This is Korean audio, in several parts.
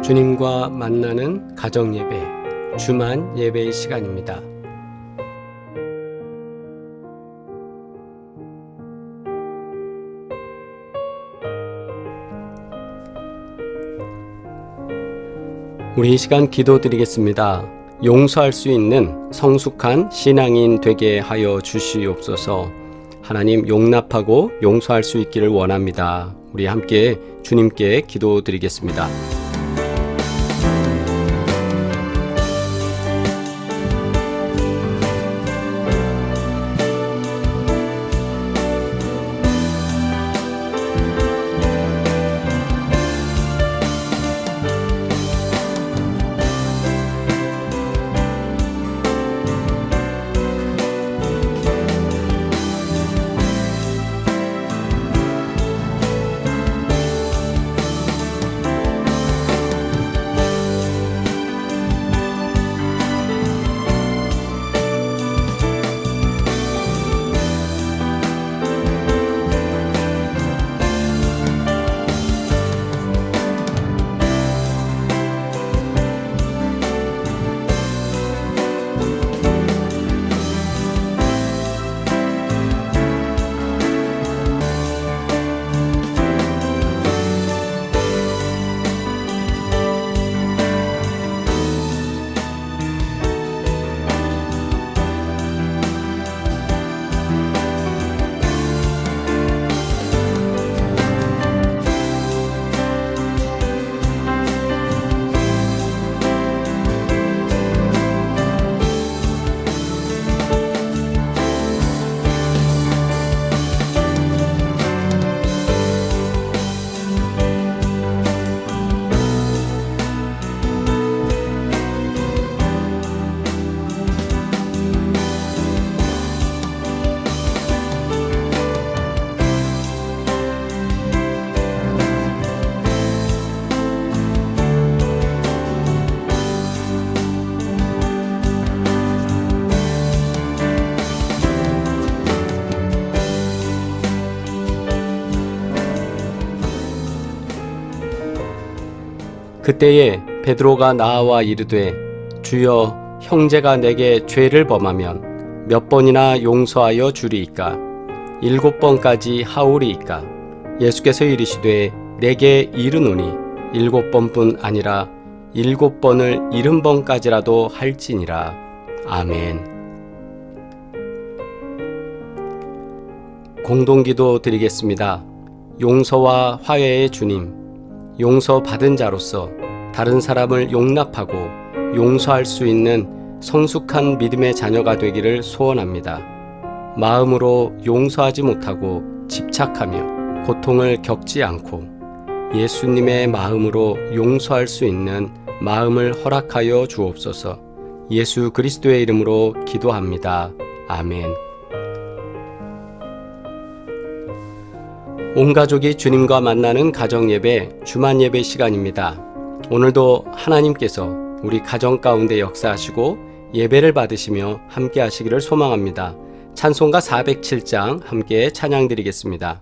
주님과 만나는 가정예배, 주만 예배의 시간입니다. 우리 이 시간 기도드리겠습니다. 용서할 수 있는 성숙한 신앙인 되게 하여 주시옵소서. 하나님, 용납하고 용서할 수 있기를 원합니다. 우리 함께 주님께 기도드리겠습니다. 그때에 베드로가 나와 이르되, 주여, 형제가 내게 죄를 범하면 몇 번이나 용서하여 주리이까? 7번까지 하오리이까? 예수께서 이르시되, 내게 이르노니 7번뿐 아니라 7번을 70번까지라도 할지니라. 아멘. 공동기도 드리겠습니다. 용서와 화해의 주님, 용서 받은 자로서 다른 사람을 용납하고 용서할 수 있는 성숙한 믿음의 자녀가 되기를 소원합니다. 마음으로 용서하지 못하고 집착하며 고통을 겪지 않고 예수님의 마음으로 용서할 수 있는 마음을 허락하여 주옵소서. 예수 그리스도의 이름으로 기도합니다. 아멘. 온 가족이 주님과 만나는 가정예배, 주만 예배 시간입니다. 오늘도 하나님께서 우리 가정 가운데 역사하시고 예배를 받으시며 함께 하시기를 소망합니다. 찬송가 407장 함께 찬양드리겠습니다.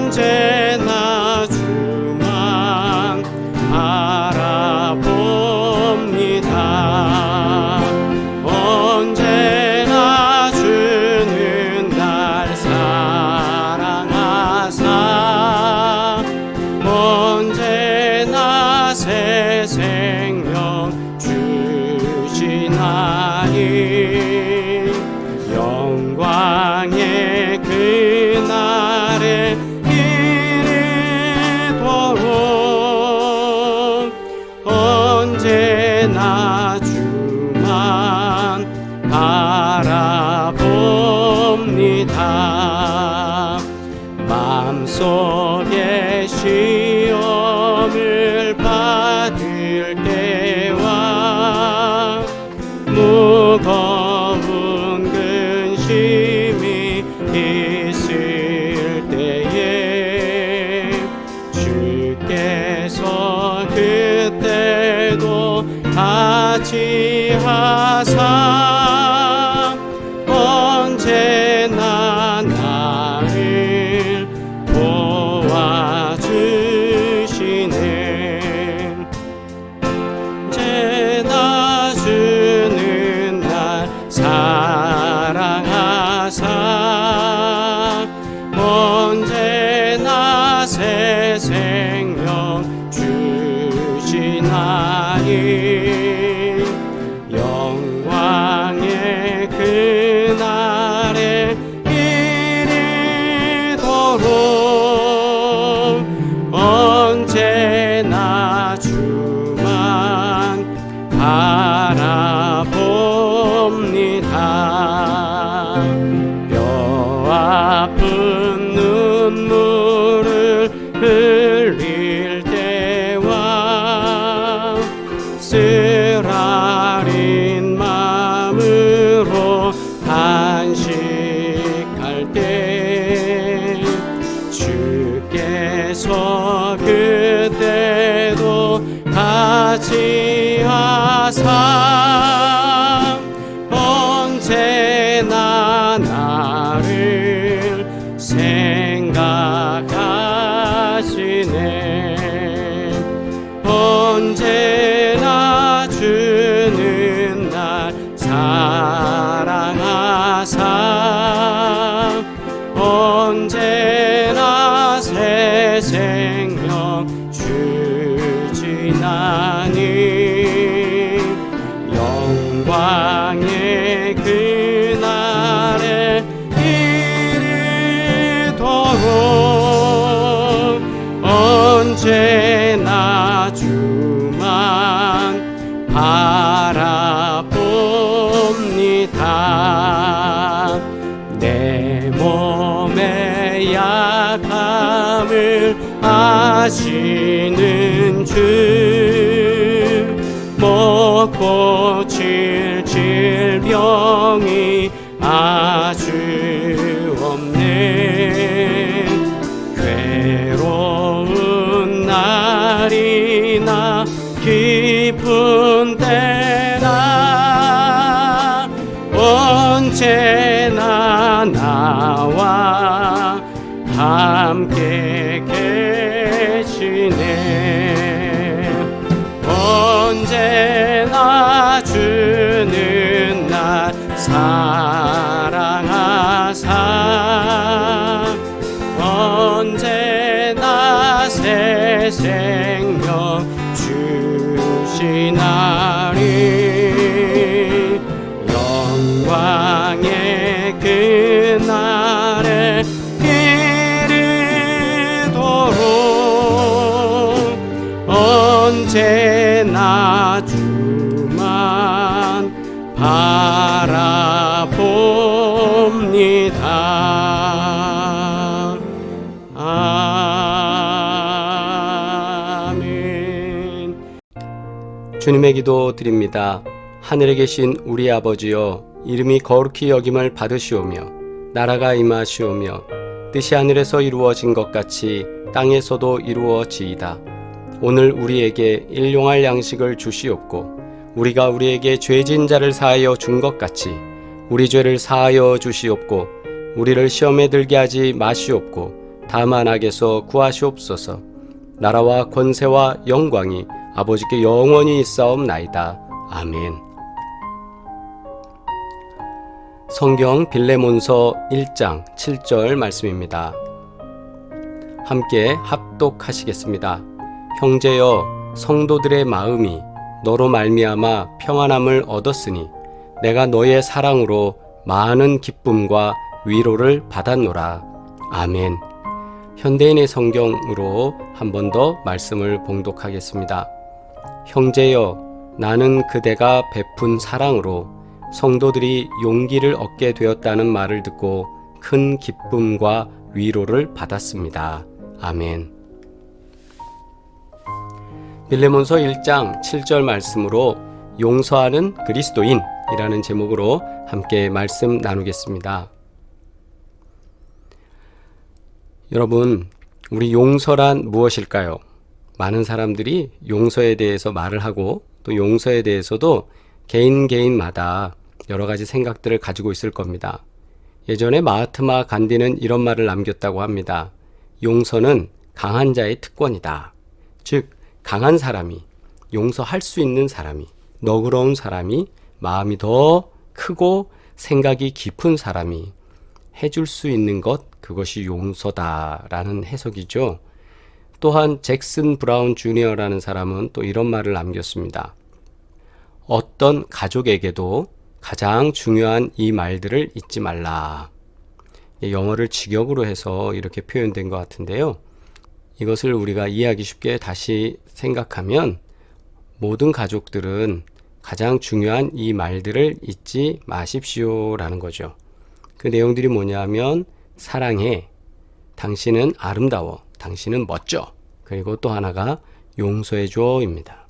언제나 주만 바라봅니다. 언제나 주는 날 사랑하사 언제나 새 생명 주시나니 영광의 그날에 마음속에 시험을 받을 때와 무거운 근심이 있을 때에 주께서 그때도 같이 하사 언제나 나를 도와주시네. 언제나 주는 날 사랑하사 언제나 새 생명 주시나니 영광의 그날에 이르도록 언제나 주만 바라봅니다. 뼈 아픈 눈물을 흘릴 때와 쓰라린 마음으로 탄식할 때 주께서 그때도 같이 하사 언제나 나를 생각하시네. 언제나 주는 날 사랑하사 언제나 새 생명 주시나니 영광의 그날에 이르도록 언제나 주만 바라봅니다. 내 몸의 약함을 아시는 주, 못 고칠 질병이 아주 없네. 괴로운 날이나 기쁜 때나 언제나 나와 함께 계시네. 언제나 주는 날 사랑하사 언제나 새 생명 주시나니 영광의 그날에 이르도록 언제나 주만 바라봅니다. 아멘. 주님의 기도 드립니다. 하늘에 계신 우리 아버지여, 이름이 거룩히 여김을 받으시오며 나라가 임하시오며 뜻이 하늘에서 이루어진 것 같이 땅에서도 이루어지이다. 오늘 우리에게 일용할 양식을 주시옵고 우리가 우리에게 죄진 자를 사하여 준 것 같이 우리 죄를 사하여 주시옵고 우리를 시험에 들게 하지 마시옵고 다만 악에서 구하시옵소서. 나라와 권세와 영광이 아버지께 영원히 있사옵나이다. 아멘. 성경 빌레몬서 1장 7절 말씀입니다. 함께 합독하시겠습니다. 형제여, 성도들의 마음이 너로 말미암아 평안함을 얻었으니 내가 너의 사랑으로 많은 기쁨과 위로를 받았노라. 아멘. 현대인의 성경으로 한 번 더 말씀을 봉독하겠습니다. 형제여, 나는 그대가 베푼 사랑으로 성도들이 용기를 얻게 되었다는 말을 듣고 큰 기쁨과 위로를 받았습니다. 아멘. 빌레몬서 1장 7절 말씀으로 용서하는 그리스도인이라는 제목으로 함께 말씀 나누겠습니다. 여러분, 우리 용서란 무엇일까요? 많은 사람들이 용서에 대해서 말을 하고 또 용서에 대해서도 개인마다 여러 가지 생각들을 가지고 있을 겁니다. 예전에 마하트마 간디는 이런 말을 남겼다고 합니다. 용서는 강한 자의 특권이다. 즉, 강한 사람이, 용서할 수 있는 사람이, 너그러운 사람이, 마음이 더 크고 생각이 깊은 사람이 해줄 수 있는 것, 그것이 용서다라는 해석이죠. 또한 잭슨 브라운 주니어라는 사람은 또 이런 말을 남겼습니다. 어떤 가족에게도 가장 중요한 이 말들을 잊지 말라. 영어를 직역으로 해서 이렇게 표현된 것 같은데요. 이것을 우리가 이해하기 쉽게 다시 생각하면 모든 가족들은 가장 중요한 이 말들을 잊지 마십시오라는 거죠. 그 내용들이 뭐냐면 사랑해, 당신은 아름다워, 당신은 멋져, 그리고 또 하나가 용서해줘입니다.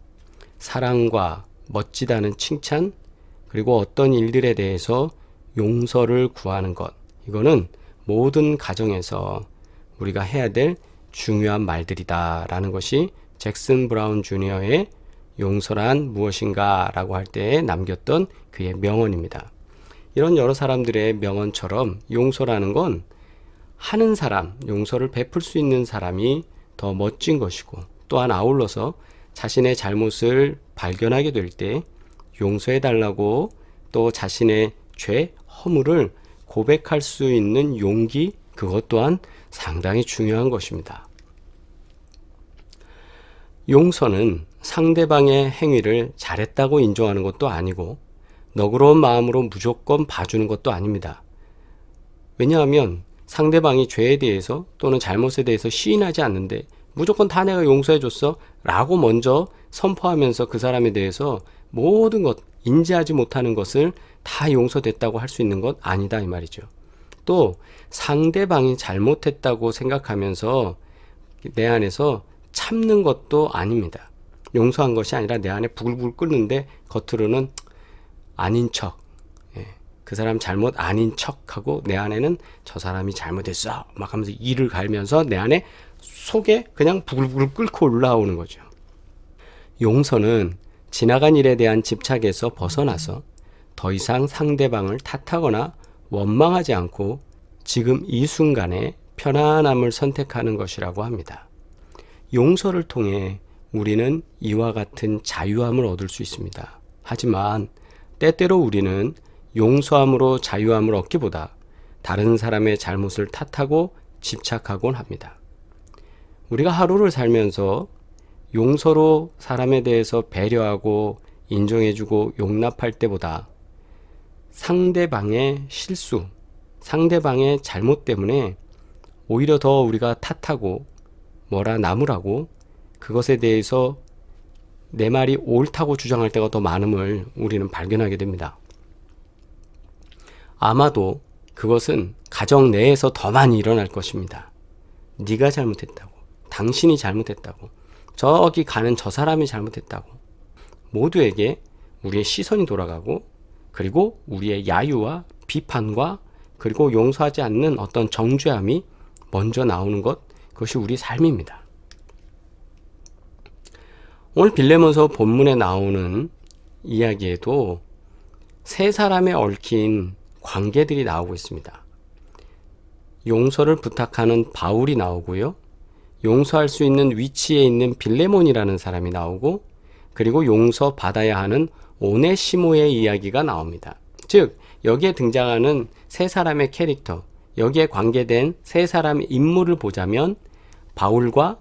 사랑과 멋지다는 칭찬, 그리고 어떤 일들에 대해서 용서를 구하는 것, 이거는 모든 가정에서 우리가 해야 될 중요한 말들이다 라는 것이 잭슨 브라운 주니어의 용서란 무엇인가 라고 할 때 남겼던 그의 명언입니다. 이런 여러 사람들의 명언처럼 용서라는 건 하는 사람, 용서를 베풀 수 있는 사람이 더 멋진 것이고, 또한 아울러서 자신의 잘못을 발견하게 될 때 용서해달라고 또 자신의 죄, 허물을 고백할 수 있는 용기, 그것 또한 상당히 중요한 것입니다. 용서는 상대방의 행위를 잘했다고 인정하는 것도 아니고 너그러운 마음으로 무조건 봐주는 것도 아닙니다. 왜냐하면 상대방이 죄에 대해서 또는 잘못에 대해서 시인하지 않는데 무조건 다 내가 용서해줬어 라고 먼저 선포하면서 그 사람에 대해서 모든 것, 인지하지 못하는 것을 다 용서됐다고 할 수 있는 것 아니다 이 말이죠. 또 상대방이 잘못했다고 생각하면서 내 안에서 참는 것도 아닙니다. 용서한 것이 아니라 내 안에 부글부글 끓는데 겉으로는 아닌 척, 그 사람 잘못 아닌 척하고 내 안에는 저 사람이 잘못했어 막 하면서 이를 갈면서 내 안에 속에 그냥 부글부글 끓고 올라오는 거죠. 용서는 지나간 일에 대한 집착에서 벗어나서 더 이상 상대방을 탓하거나 원망하지 않고 지금 이 순간에 편안함을 선택하는 것이라고 합니다. 용서를 통해 우리는 이와 같은 자유함을 얻을 수 있습니다. 하지만 때때로 우리는 용서함으로 자유함을 얻기보다 다른 사람의 잘못을 탓하고 집착하곤 합니다. 우리가 하루를 살면서 용서로 사람에 대해서 배려하고 인정해주고 용납할 때보다 상대방의 실수, 상대방의 잘못 때문에 오히려 더 우리가 탓하고 뭐라 나무라고 그것에 대해서 내 말이 옳다고 주장할 때가 더 많음을 우리는 발견하게 됩니다. 아마도 그것은 가정 내에서 더 많이 일어날 것입니다. 네가 잘못했다고, 당신이 잘못했다고, 저기 가는 저 사람이 잘못했다고. 모두에게 우리의 시선이 돌아가고 그리고 우리의 야유와 비판과 그리고 용서하지 않는 어떤 정죄함이 먼저 나오는 것, 그것이 우리 삶입니다. 오늘 빌레몬서 본문에 나오는 이야기에도 세 사람에 얽힌 관계들이 나오고 있습니다. 용서를 부탁하는 바울이 나오고요. 용서할 수 있는 위치에 있는 빌레몬이라는 사람이 나오고, 그리고 용서 받아야 하는 오네시모의 이야기가 나옵니다. 즉 여기에 등장하는 세 사람의 캐릭터, 여기에 관계된 세 사람의 인물을 보자면 바울과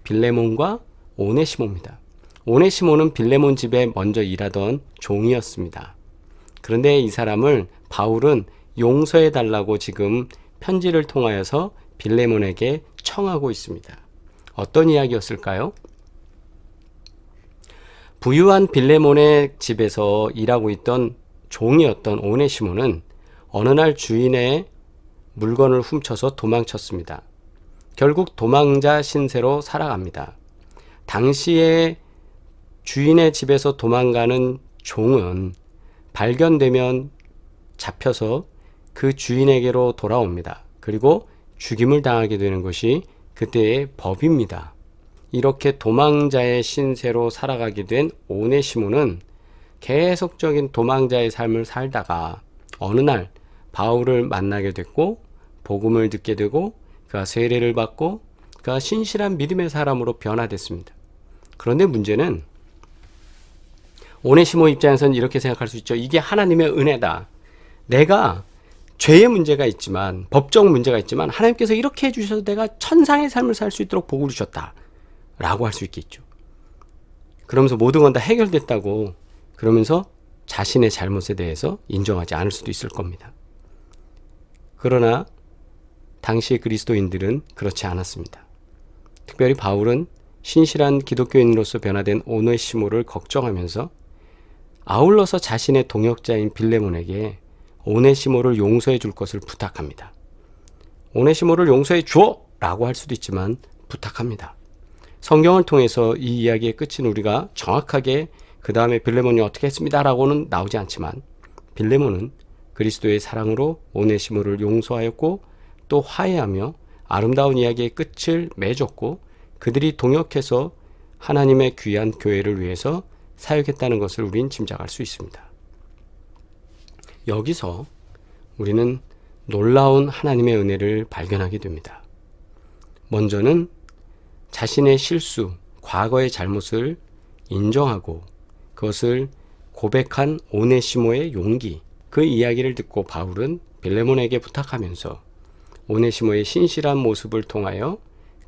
빌레몬과 오네시모입니다. 오네시모는 빌레몬 집에 먼저 일하던 종이었습니다. 그런데 이 사람을 바울은 용서해 달라고 지금 편지를 통하여서 빌레몬에게 청하고 있습니다. 어떤 이야기였을까요? 부유한 빌레몬의 집에서 일하고 있던 종이었던 오네시모는 어느 날 주인의 물건을 훔쳐서 도망쳤습니다. 결국 도망자 신세로 살아갑니다. 당시에 주인의 집에서 도망가는 종은 발견되면 잡혀서 그 주인에게로 돌아옵니다. 그리고 죽임을 당하게 되는 것이 그때의 법입니다. 이렇게 도망자의 신세로 살아가게 된 오네시모는 계속적인 도망자의 삶을 살다가 어느 날 바울을 만나게 됐고 복음을 듣게 되고 그가 세례를 받고 그가 신실한 믿음의 사람으로 변화됐습니다. 그런데 문제는 오네시모 입장에서는 이렇게 생각할 수 있죠. 이게 하나님의 은혜다. 내가 죄의 문제가 있지만 법적 문제가 있지만 하나님께서 이렇게 해주셔서 내가 천상의 삶을 살 수 있도록 복을 주셨다 라고 할 수 있겠죠. 그러면서 모든 건 다 해결됐다고 그러면서 자신의 잘못에 대해서 인정하지 않을 수도 있을 겁니다. 그러나 당시 그리스도인들은 그렇지 않았습니다. 특별히 바울은 신실한 기독교인으로서 변화된 오네시모를 걱정하면서 아울러서 자신의 동역자인 빌레몬에게 오네시모를 용서해 줄 것을 부탁합니다. 오네시모를 용서해 줘! 라고 할 수도 있지만 부탁합니다. 성경을 통해서 이 이야기의 끝은 우리가 정확하게 그 다음에 빌레몬이 어떻게 했습니다 라고는 나오지 않지만 빌레몬은 그리스도의 사랑으로 오네시모를 용서하였고 또 화해하며 아름다운 이야기의 끝을 맺었고 그들이 동역해서 하나님의 귀한 교회를 위해서 사역했다는 것을 우린 짐작할 수 있습니다. 여기서 우리는 놀라운 하나님의 은혜를 발견하게 됩니다. 먼저는 자신의 실수, 과거의 잘못을 인정하고 그것을 고백한 오네시모의 용기, 그 이야기를 듣고 바울은 빌레몬에게 부탁하면서 오네시모의 신실한 모습을 통하여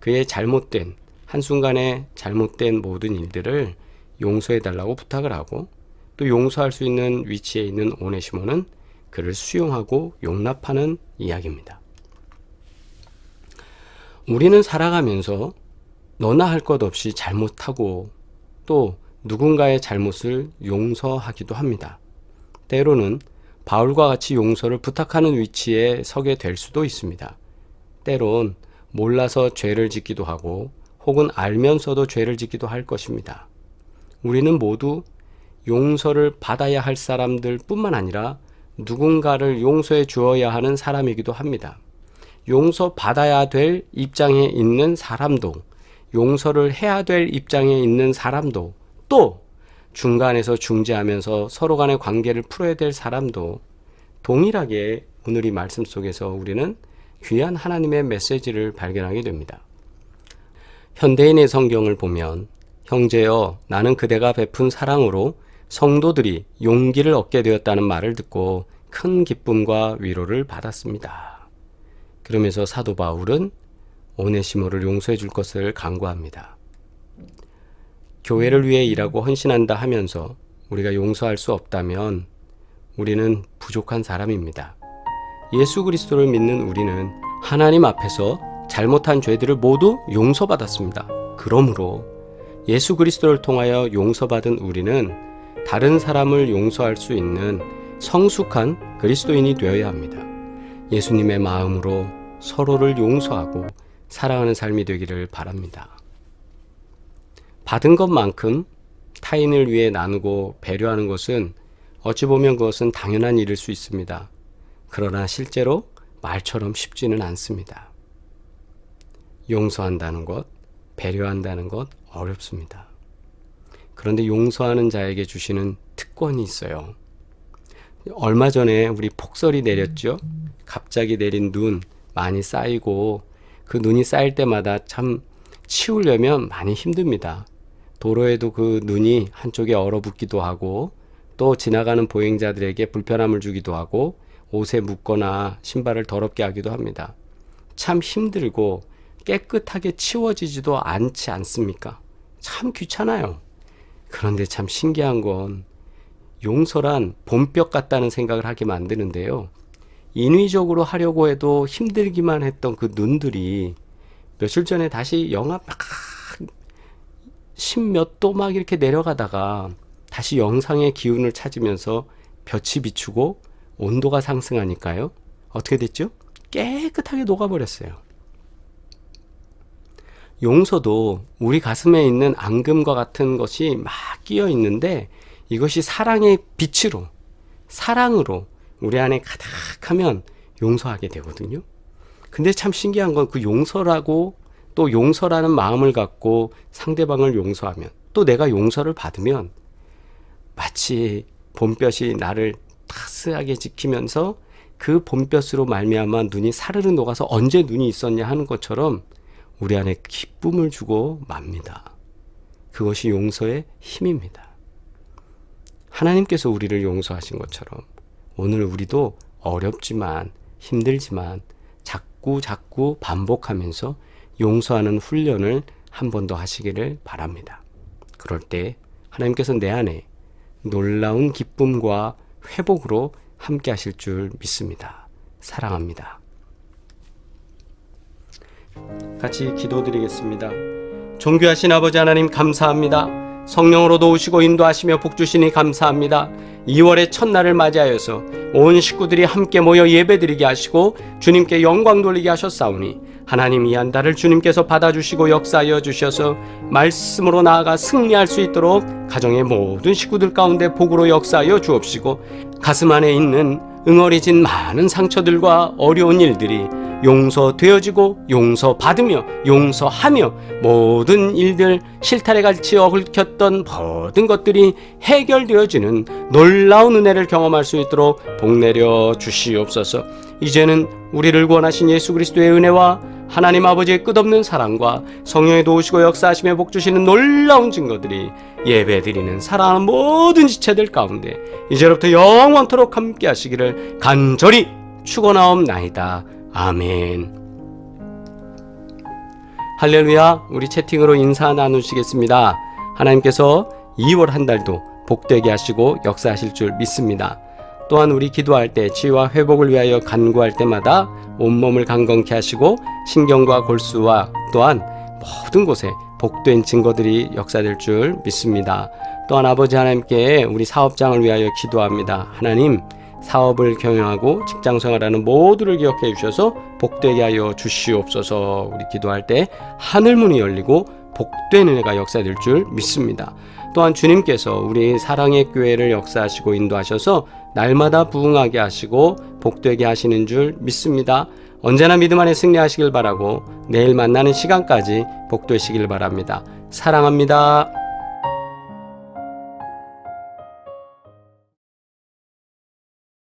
그의 잘못된, 한순간에 잘못된 모든 일들을 용서해달라고 부탁을 하고 또 용서할 수 있는 위치에 있는 오네시모는 그를 수용하고 용납하는 이야기입니다. 우리는 살아가면서 너나 할 것 없이 잘못하고 또 누군가의 잘못을 용서하기도 합니다. 때로는 바울과 같이 용서를 부탁하는 위치에 서게 될 수도 있습니다. 때론 몰라서 죄를 짓기도 하고 혹은 알면서도 죄를 짓기도 할 것입니다. 우리는 모두 용서를 받아야 할 사람들 뿐만 아니라 누군가를 용서해 주어야 하는 사람이기도 합니다. 용서받아야 될 입장에 있는 사람도, 용서를 해야 될 입장에 있는 사람도, 또 중간에서 중재하면서 서로 간의 관계를 풀어야 될 사람도 동일하게 오늘 이 말씀 속에서 우리는 귀한 하나님의 메시지를 발견하게 됩니다. 현대인의 성경을 보면 형제여 나는 그대가 베푼 사랑으로 성도들이 용기를 얻게 되었다는 말을 듣고 큰 기쁨과 위로를 받았습니다. 그러면서 사도 바울은 오네시모를 용서해 줄 것을 간구합니다. 교회를 위해 일하고 헌신한다 하면서 우리가 용서할 수 없다면 우리는 부족한 사람입니다. 예수 그리스도를 믿는 우리는 하나님 앞에서 잘못한 죄들을 모두 용서받았습니다. 그러므로 예수 그리스도를 통하여 용서받은 우리는 다른 사람을 용서할 수 있는 성숙한 그리스도인이 되어야 합니다. 예수님의 마음으로 서로를 용서하고 사랑하는 삶이 되기를 바랍니다. 받은 것만큼 타인을 위해 나누고 배려하는 것은 어찌 보면 그것은 당연한 일일 수 있습니다. 그러나 실제로 말처럼 쉽지는 않습니다. 용서한다는 것, 배려한다는 것 어렵습니다. 그런데 용서하는 자에게 주시는 특권이 있어요. 얼마 전에 우리 폭설이 내렸죠. 갑자기 내린 눈 많이 쌓이고 그 눈이 쌓일 때마다 참 치우려면 많이 힘듭니다. 도로에도 그 눈이 한쪽에 얼어붙기도 하고 또 지나가는 보행자들에게 불편함을 주기도 하고 옷에 묻거나 신발을 더럽게 하기도 합니다. 참 힘들고 깨끗하게 치워지지도 않지 않습니까? 참 귀찮아요. 그런데 참 신기한 건 용서란 봄볕 같다는 생각을 하게 만드는데요. 인위적으로 하려고 해도 힘들기만 했던 그 눈들이 며칠 전에 다시 영하 막 10몇 도 막 이렇게 내려가다가 다시 영상의 기운을 찾으면서 볕이 비추고 온도가 상승하니까요. 어떻게 됐죠? 깨끗하게 녹아버렸어요. 용서도 우리 가슴에 있는 앙금과 같은 것이 막 끼어 있는데 이것이 사랑의 빛으로, 사랑으로 우리 안에 가득하면 용서하게 되거든요. 근데 참 신기한 건 그 용서라고 또 용서라는 마음을 갖고 상대방을 용서하면 또 내가 용서를 받으면 마치 봄볕이 나를 따스하게 지키면서 그 봄볕으로 말미암아 눈이 사르르 녹아서 언제 눈이 있었냐 하는 것처럼 우리 안에 기쁨을 주고 맙니다. 그것이 용서의 힘입니다. 하나님께서 우리를 용서하신 것처럼 오늘 우리도 어렵지만 힘들지만 자꾸 반복하면서 용서하는 훈련을 한 번 더 하시기를 바랍니다. 그럴 때 하나님께서 내 안에 놀라운 기쁨과 회복으로 함께 하실 줄 믿습니다. 사랑합니다. 같이 기도드리겠습니다. 존귀하신 아버지 하나님 감사합니다. 성령으로 도우시고 인도하시며 복주시니 감사합니다. 2월의 첫날을 맞이하여서 온 식구들이 함께 모여 예배드리게 하시고 주님께 영광 돌리게 하셨사오니 하나님 이 한 달을 주님께서 받아주시고 역사하여 주셔서 말씀으로 나아가 승리할 수 있도록 가정의 모든 식구들 가운데 복으로 역사하여 주옵시고 가슴 안에 있는 응어리진 많은 상처들과 어려운 일들이 용서되어지고 용서받으며 용서하며 모든 일들 실타래 같이 얽혔던 모든 것들이 해결되어지는 놀라운 은혜를 경험할 수 있도록 복내려 주시옵소서. 이제는 우리를 구원하신 예수 그리스도의 은혜와 하나님 아버지의 끝없는 사랑과 성령의 도우시고 역사하시며 복주시는 놀라운 증거들이 예배드리는 사랑하는 모든 지체들 가운데 이제부터 영원토록 함께 하시기를 간절히 축원하옵나이다. 아멘. 할렐루야. 우리 채팅으로 인사 나누시겠습니다. 하나님께서 2월 한 달도 복되게 하시고 역사하실 줄 믿습니다. 또한 우리 기도할 때 치유와 회복을 위하여 간구할 때마다 온몸을 강건케 하시고 신경과 골수와 또한 모든 곳에 복된 증거들이 역사될 줄 믿습니다. 또한 아버지 하나님께 우리 사업장을 위하여 기도합니다. 하나님, 사업을 경영하고 직장생활하는 모두를 기억해 주셔서 복되게 하여 주시옵소서. 우리 기도할 때 하늘문이 열리고 복된 은혜가 역사될 줄 믿습니다. 또한 주님께서 우리 사랑의 교회를 역사하시고 인도하셔서 날마다 부흥하게 하시고 복되게 하시는 줄 믿습니다. 언제나 믿음 안에 승리하시길 바라고 내일 만나는 시간까지 복되시길 바랍니다. 사랑합니다.